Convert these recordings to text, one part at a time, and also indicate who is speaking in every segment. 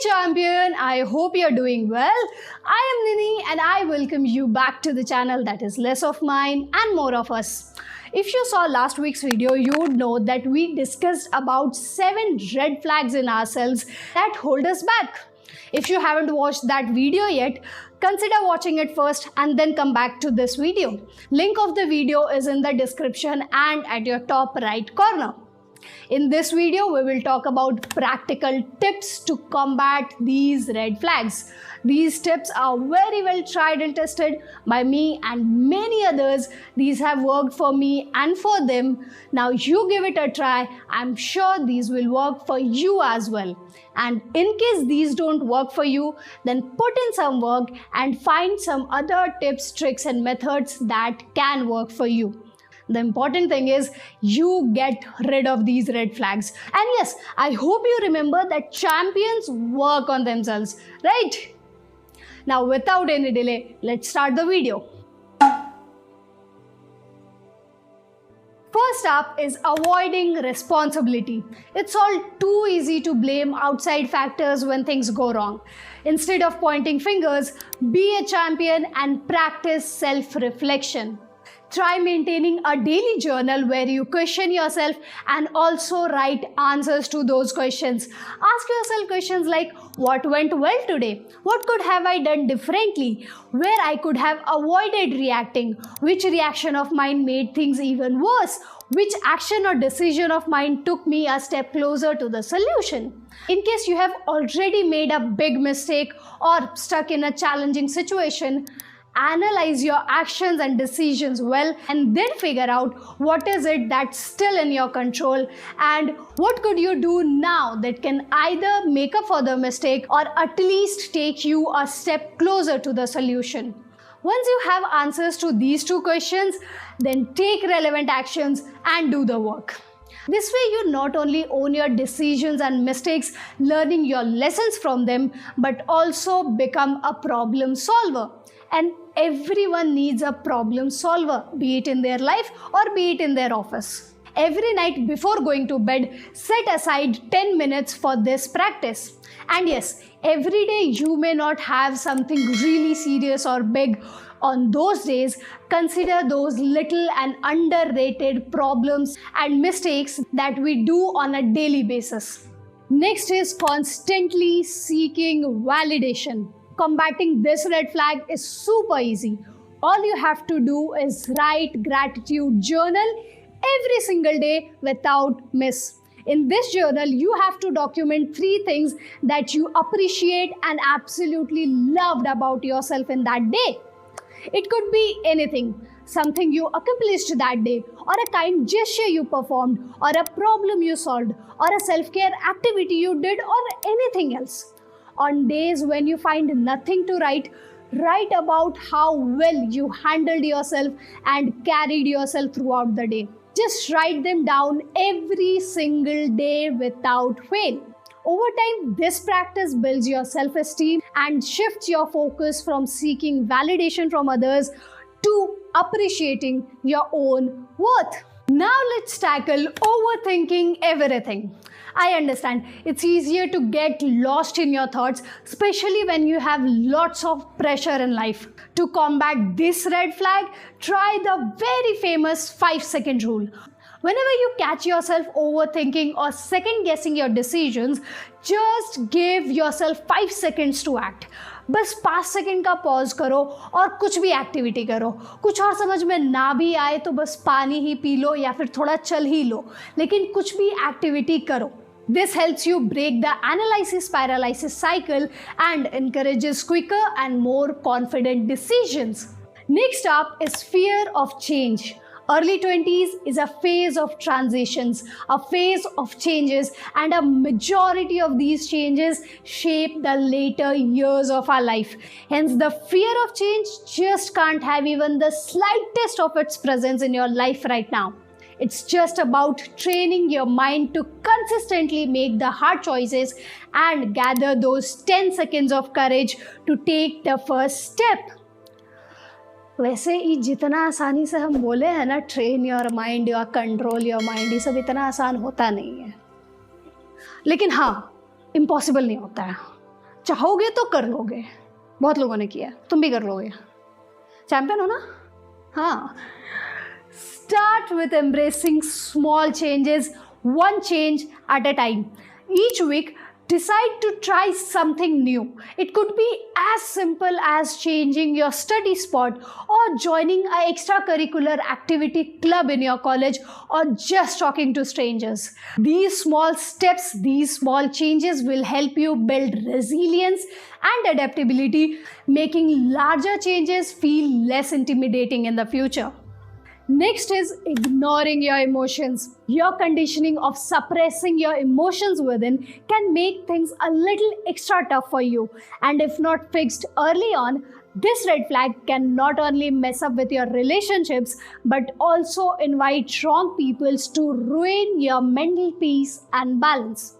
Speaker 1: champion, I hope you're doing well. I am Nini and I welcome you back to the channel that is less of mine and more of us. If you saw last week's video, you would know that we discussed about 7 red flags in ourselves that hold us back. If you haven't watched that video yet, consider watching it first and then come back to this video. Link of the video is in the description and at your top right corner. In this video, we will talk about practical tips to combat these red flags. These tips are very well tried and tested by me and many others. These have worked for me and for them. Now you give it a try. I'm sure these will work for you as well. And in case these don't work for you, then put in some work and find some other tips, tricks and methods that can work for you. The important thing is you get rid of these red flags. And yes, I hope you remember that champions work on themselves, right? Now, without any delay, let's start the video. First up is avoiding responsibility. It's all too easy to blame outside factors when things go wrong. Instead of pointing fingers, be a champion and practice self-reflection. Try maintaining a daily journal where you question yourself and also write answers to those questions. Ask yourself questions like, what went well today? What could have I done differently? Where I could have avoided reacting? Which reaction of mine made things even worse? Which action or decision of mine took me a step closer to the solution? In case you have already made a big mistake or stuck in a challenging situation, analyze your actions and decisions well and then figure out what is it that's still in your control and what could you do now that can either make up for the mistake or at least take you a step closer to the solution. Once you have answers to these two questions, then take relevant actions and do the work. This way you not only own your decisions and mistakes, learning your lessons from them, but also become a problem solver. And everyone needs a problem solver, be it in their life or be it in their office. Every night before going to bed, set aside 10 minutes for this practice. And yes, every day you may not have something really serious or big. On those days, consider those little and underrated problems and mistakes that we do on a daily basis. Next is constantly seeking validation. Combating this red flag is super easy. All you have to do is write gratitude journal every single day without miss. In this journal, you have to document 3 things that you appreciate and absolutely loved about yourself in that day. It could be anything, something you accomplished that day, or a kind gesture you performed, or a problem you solved, or a self-care activity you did, or anything else. On days when you find nothing to write, write about how well you handled yourself and carried yourself throughout the day. Just write them down every single day without fail. Over time, this practice builds your self-esteem and shifts your focus from seeking validation from others to appreciating your own worth. Now let's tackle overthinking everything. I understand it's easier to get lost in your thoughts, especially when you have lots of pressure in life. To combat this red flag, try the very famous 5-second rule. Whenever you catch yourself overthinking or second-guessing your decisions, just give yourself 5 seconds to act. बस 5 second का pause करो और कुछ भी activity करो. कुछ और समझ में ना भी आए तो बस पानी ही पी लो या फिर थोड़ा चल ही लो, लेकिन कुछ भी एक्टिविटी करो. This helps you break the analysis paralysis cycle and encourages quicker and more confident decisions. Next up is fear of change. Early 20s is a phase of transitions, a phase of changes, and a majority of these changes shape the later years of our life. Hence, the fear of change just can't have even the slightest of its presence in your life right now. It's just about training your mind to consistently make the hard choices and gather those 10 seconds of courage to take the first step. वैसे ये जितना आसानी से हम बोले हैं ना, train your mind या कंट्रोल योर माइंड, ये सब इतना आसान होता नहीं है. लेकिन हाँ, इम्पॉसिबल नहीं होता है. चाहोगे तो कर लोगे, बहुत लोगों ने किया, तुम भी कर लोगे, चैंपियन हो ना? हाँ. Start with embracing small changes, one change at a time. Each week, decide to try something new. It could be as simple as changing your study spot or joining an extracurricular activity club in your college or just talking to strangers. These small steps, these small changes will help you build resilience and adaptability, making larger changes feel less intimidating in the future. Next is ignoring your emotions. Your conditioning of suppressing your emotions within can make things a little extra tough for you. And if not fixed early on, this red flag can not only mess up with your relationships, but also invite wrong people to ruin your mental peace and balance.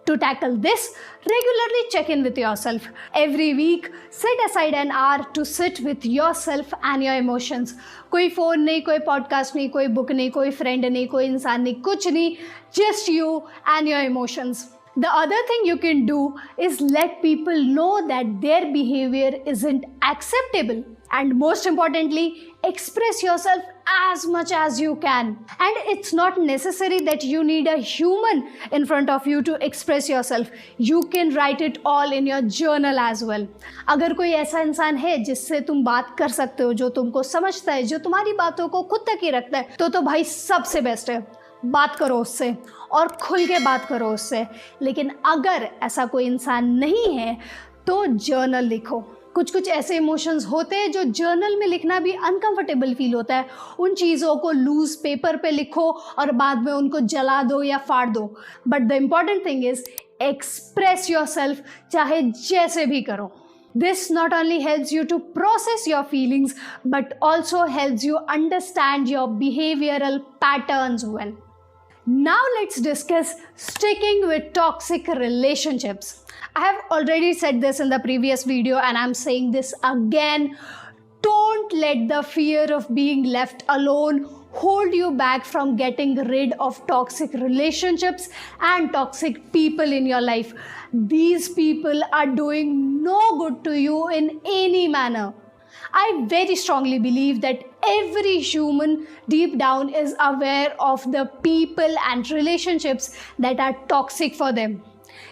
Speaker 1: To tackle this, regularly check in with yourself. Every week, set aside an hour to sit with yourself and your emotions. कोई phone नहीं, कोई podcast नहीं, कोई book नहीं, कोई friend नहीं, कोई इंसान नहीं, कुछ नहीं, just you and your emotions. The other thing you can do is let people know that their behavior isn't acceptable. And most importantly, express yourself as much as you can. And it's not necessary that you need a human in front of you to express yourself. You can write it all in your journal as well. अगर कोई ऐसा इंसान है जिससे तुम बात कर सकते हो, जो तुमको समझता है, जो तुम्हारी बातों को खुद तक ही रखता है, तो भाई सबसे बेस्ट है. बात करो उससे और खुल के बात करो उससे. लेकिन अगर ऐसा कोई इंसान नहीं है तो जर्नल लिखो. कुछ ऐसे इमोशंस होते हैं जो जर्नल में लिखना भी अनकंफर्टेबल फील होता है. उन चीज़ों को लूज पेपर पे लिखो और बाद में उनको जला दो या फाड़ दो. But the important thing is express yourself, चाहे जैसे भी करो. This not only helps you to process your feelings, but also helps you understand your behavioral patterns well. Now let's discuss sticking with toxic relationships. I have already said this in the previous video and I'm saying this again. Don't let the fear of being left alone hold you back from getting rid of toxic relationships and toxic people in your life. These people are doing no good to you in any manner. I very strongly believe that every human deep down is aware of the people and relationships that are toxic for them.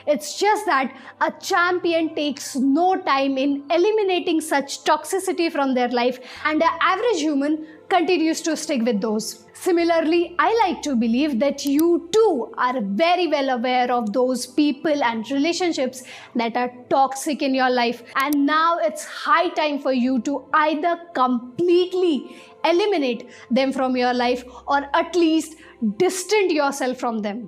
Speaker 1: It's just that a champion takes no time in eliminating such toxicity from their life, and the average human continues to stick with those. Similarly, I like to believe that you too are very well aware of those people and relationships that are toxic in your life, and now it's high time for you to either completely eliminate them from your life or at least distance yourself from them.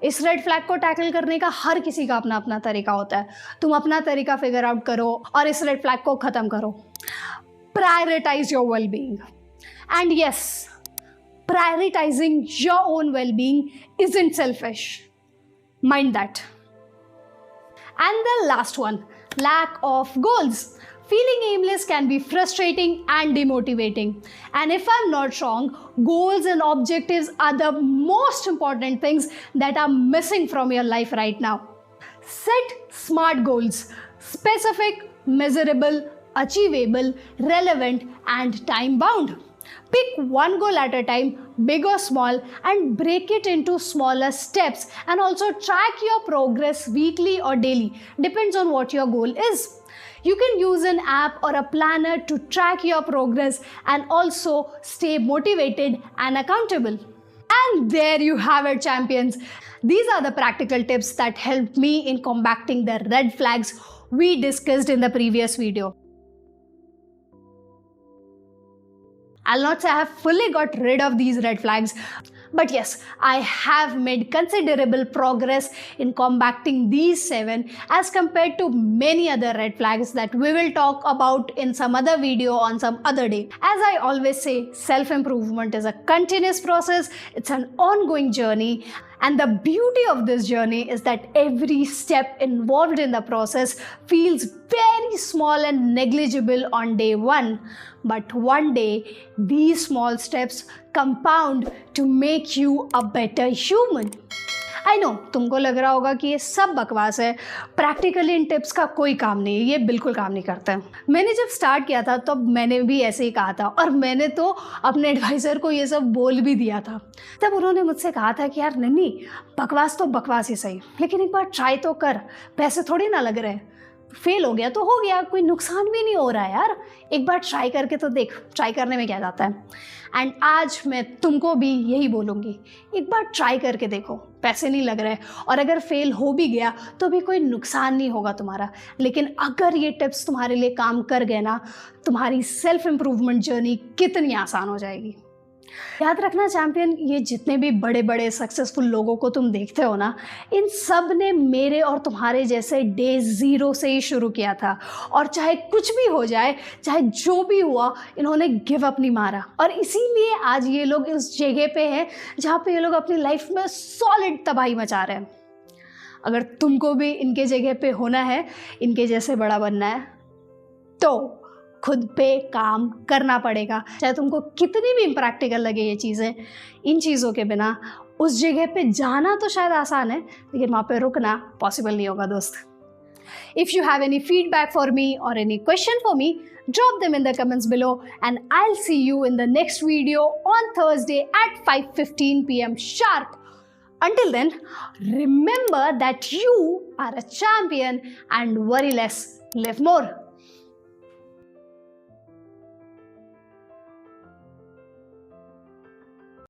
Speaker 1: इस red flag को tackle करने का हर किसी का अपना अपना तरीका होता है. तुम अपना तरीका फिगर आउट करो और इस रेड फ्लैग को ख़त्म करो. Prioritize your well-being. And yes, prioritizing your own well-being isn't selfish. Mind that. And the last one, lack of goals. Feeling aimless can be frustrating and demotivating. And if I'm not wrong, goals and objectives are the most important things that are missing from your life right now. Set smart goals. Specific, measurable, achievable, relevant, and time-bound. Pick one goal at a time, big or small, and break it into smaller steps. And also track your progress weekly or daily. Depends on what your goal is. You can use an app or a planner to track your progress and also stay motivated and accountable. And there you have it, champions. These are the practical tips that helped me in combating the red flags we discussed in the previous video. I'll not say I have fully got rid of these red flags, but yes, I have made considerable progress in combating these 7 as compared to many other red flags that we will talk about in some other video on some other day. As I always say, self-improvement is a continuous process. It's an ongoing journey. And the beauty of this journey is that every step involved in the process feels very small and negligible on day 1. But one day, these small steps compound to make you a better human. I know तुमको लग रहा होगा कि ये सब बकवास है, practically इन tips का कोई काम नहीं है, ये बिल्कुल काम नहीं करते हैं। मैंने जब स्टार्ट किया था तब मैंने भी ऐसे ही कहा था, और मैंने तो अपने एडवाइज़र को ये सब बोल भी दिया था। तब उन्होंने मुझसे कहा था कि यार निन्नी, बकवास तो बकवास ही सही, लेकिन एक बार ट्राई तो कर, पैसे थोड़ी ना लग रहे, फेल हो गया तो हो गया, कोई नुकसान भी नहीं हो रहा है यार, एक बार ट्राई करके तो देख, ट्राई करने में क्या जाता है। एंड आज मैं तुमको भी यही बोलूँगी, एक बार ट्राई करके देखो, पैसे नहीं लग रहे, और अगर फेल हो भी गया तो भी कोई नुकसान नहीं होगा तुम्हारा। लेकिन अगर ये टिप्स तुम्हारे लिए काम कर गए ना, तुम्हारी सेल्फ इम्प्रूवमेंट जर्नी कितनी आसान हो जाएगी। याद रखना चैंपियन, ये जितने भी बड़े बड़े सक्सेसफुल लोगों को तुम देखते हो ना, इन सब ने मेरे और तुम्हारे जैसे डे ज़ीरो से ही शुरू किया था, और चाहे कुछ भी हो जाए, चाहे जो भी हुआ, इन्होंने गिव अप नहीं मारा, और इसीलिए आज ये लोग इस जगह पे हैं जहाँ पे ये लोग अपनी लाइफ में सॉलिड तबाही मचा रहे हैं। अगर तुमको भी इनके जगह पे होना है, इनके जैसे बड़ा बनना है, तो खुद पे काम करना पड़ेगा। चाहे तुमको कितनी भी इम्प्रैक्टिकल लगे ये चीज़ें, इन चीज़ों के बिना उस जगह पे जाना तो शायद आसान है, लेकिन वहाँ पे रुकना पॉसिबल नहीं होगा दोस्त। If you have any feedback for me or any question for me, drop them in the comments below, and I'll see you in the next video on Thursday at 5:15 p.m. sharp. Until then, remember that you are a champion, and worry less, live more.